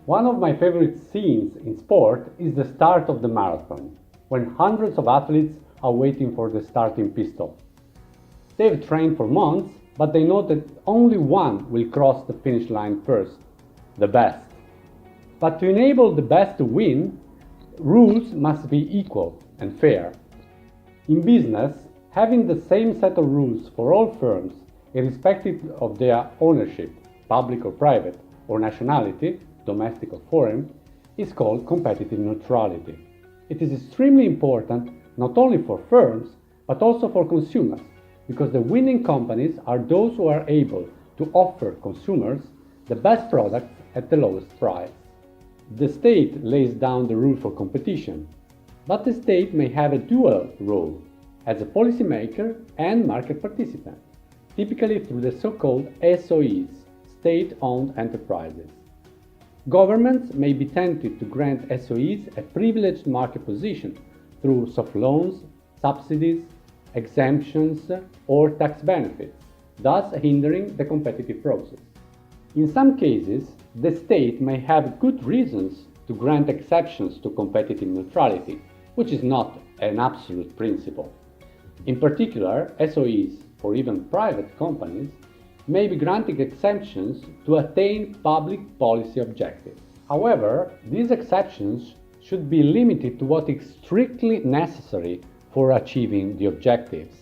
One of my favorite scenes in sport is the start of the marathon, when hundreds of athletes are waiting for the starting pistol. They've trained for months, but they know that only one will cross the finish line first, the best. But to enable the best to win, rules must be equal and fair. In business, having the same set of rules for all firms, irrespective of their ownership, public or private, or nationality, domestic or foreign, is called competitive neutrality. It is extremely important not only for firms, but also for consumers, because the winning companies are those who are able to offer consumers the best products at the lowest price. The state lays down the rule for competition, but the state may have a dual role as a policymaker and market participant, typically through the so-called SOEs, state-owned enterprises. Governments may be tempted to grant SOEs a privileged market position through soft loans, subsidies, exemptions, or tax benefits, thus hindering the competitive process. In some cases, the state may have good reasons to grant exceptions to competitive neutrality, which is not an absolute principle. In particular, SOEs, or even private companies, may be granting exemptions to attain public policy objectives. However, these exceptions should be limited to what is strictly necessary for achieving the objectives.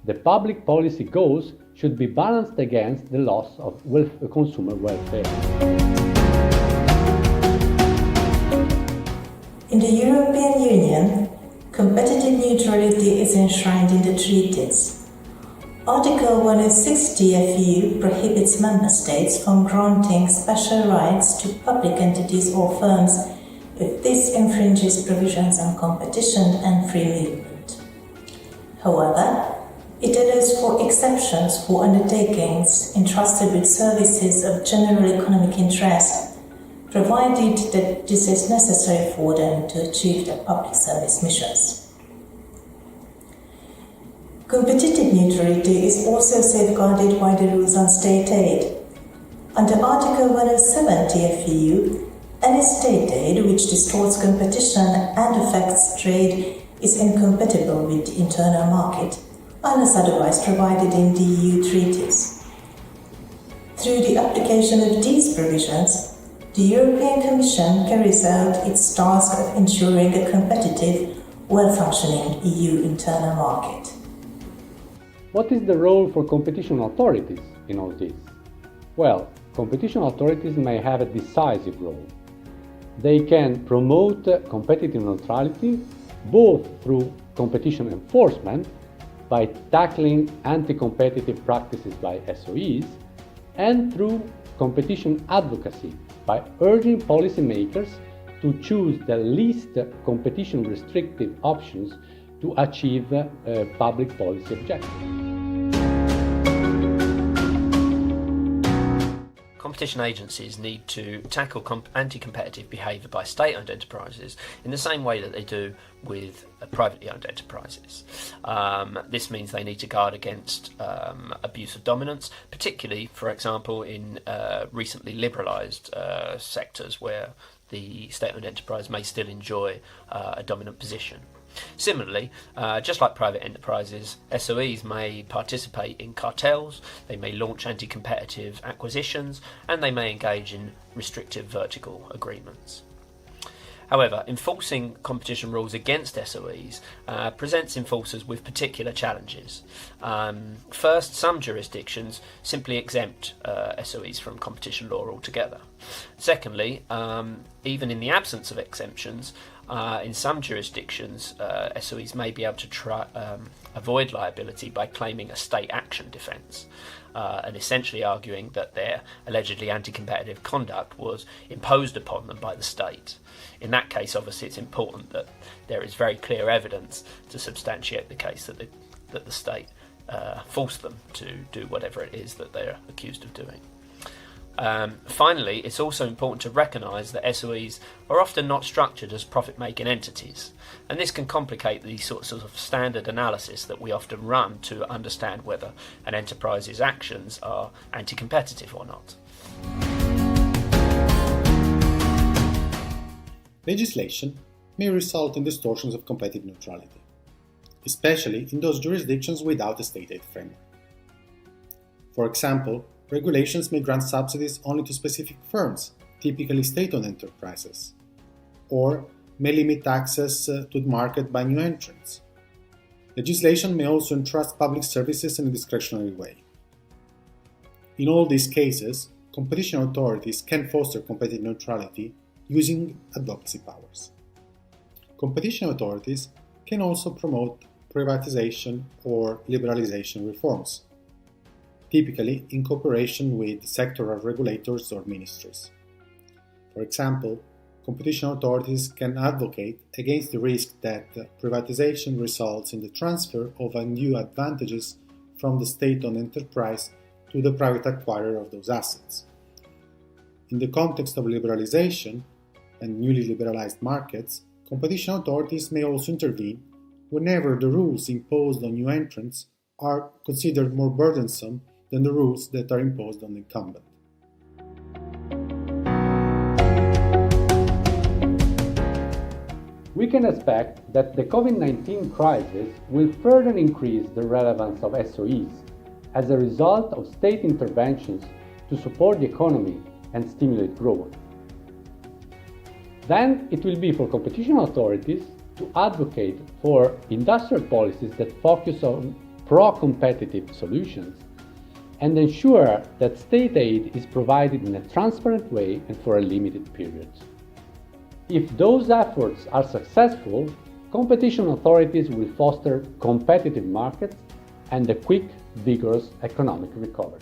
The public policy goals should be balanced against the loss of consumer welfare. In the European Union, competitive neutrality is enshrined in the treaties. Article 160 FEU prohibits member states from granting special rights to public entities or firms if this infringes provisions on competition and free movement. However, it allows for exceptions for undertakings entrusted with services of general economic interest, provided that this is necessary for them to achieve their public service missions. Competitive neutrality is also safeguarded by the rules on state aid. Under Article 170 FEU, any state aid which distorts competition and affects trade is incompatible with the internal market, unless otherwise provided in the EU treaties. Through the application of these provisions, the European Commission carries out its task of ensuring a competitive, well-functioning EU internal market. What is the role for competition authorities in all this? Well, competition authorities may have a decisive role. They can promote competitive neutrality both through competition enforcement by tackling anti-competitive practices by SOEs and through competition advocacy by urging policymakers to choose the least competition restrictive options to achieve public policy objectives. Competition agencies need to tackle anti-competitive behaviour by state-owned enterprises in the same way that they do with privately owned enterprises. This means they need to guard against abuse of dominance, particularly, for example, in recently liberalised sectors where the state-owned enterprise may still enjoy a dominant position. Similarly, just like private enterprises, SOEs may participate in cartels, they may launch anti-competitive acquisitions, and they may engage in restrictive vertical agreements. However, enforcing competition rules against SOEs presents enforcers with particular challenges. First, some jurisdictions simply exempt SOEs from competition law altogether. Secondly, even in the absence of exemptions, in some jurisdictions, SOEs may be able to avoid liability by claiming a state action defence, and essentially arguing that their allegedly anti-competitive conduct was imposed upon them by the state. In that case, obviously, it's important that there is very clear evidence to substantiate the case that the state forced them to do whatever it is that they're accused of doing. Finally, it's also important to recognise that SOEs are often not structured as profit-making entities, and this can complicate the sorts of standard analysis that we often run to understand whether an enterprise's actions are anti-competitive or not. Legislation may result in distortions of competitive neutrality, especially in those jurisdictions without a state aid framework. For example, regulations may grant subsidies only to specific firms, typically state-owned enterprises, or may limit access to the market by new entrants. Legislation may also entrust public services in a discretionary way. In all these cases, competition authorities can foster competitive neutrality using advocacy powers. Competition authorities can also promote privatization or liberalization reforms, typically in cooperation with sectoral regulators or ministries. For example, competition authorities can advocate against the risk that privatization results in the transfer of undue advantages from the state-owned enterprise to the private acquirer of those assets. In the context of liberalization and newly liberalized markets, competition authorities may also intervene whenever the rules imposed on new entrants are considered more burdensome than the rules that are imposed on the incumbent. We can expect that the COVID-19 crisis will further increase the relevance of SOEs as a result of state interventions to support the economy and stimulate growth. Then it will be for competition authorities to advocate for industrial policies that focus on pro-competitive solutions and ensure that state aid is provided in a transparent way and for a limited period. If those efforts are successful, competition authorities will foster competitive markets and a quick, vigorous economic recovery.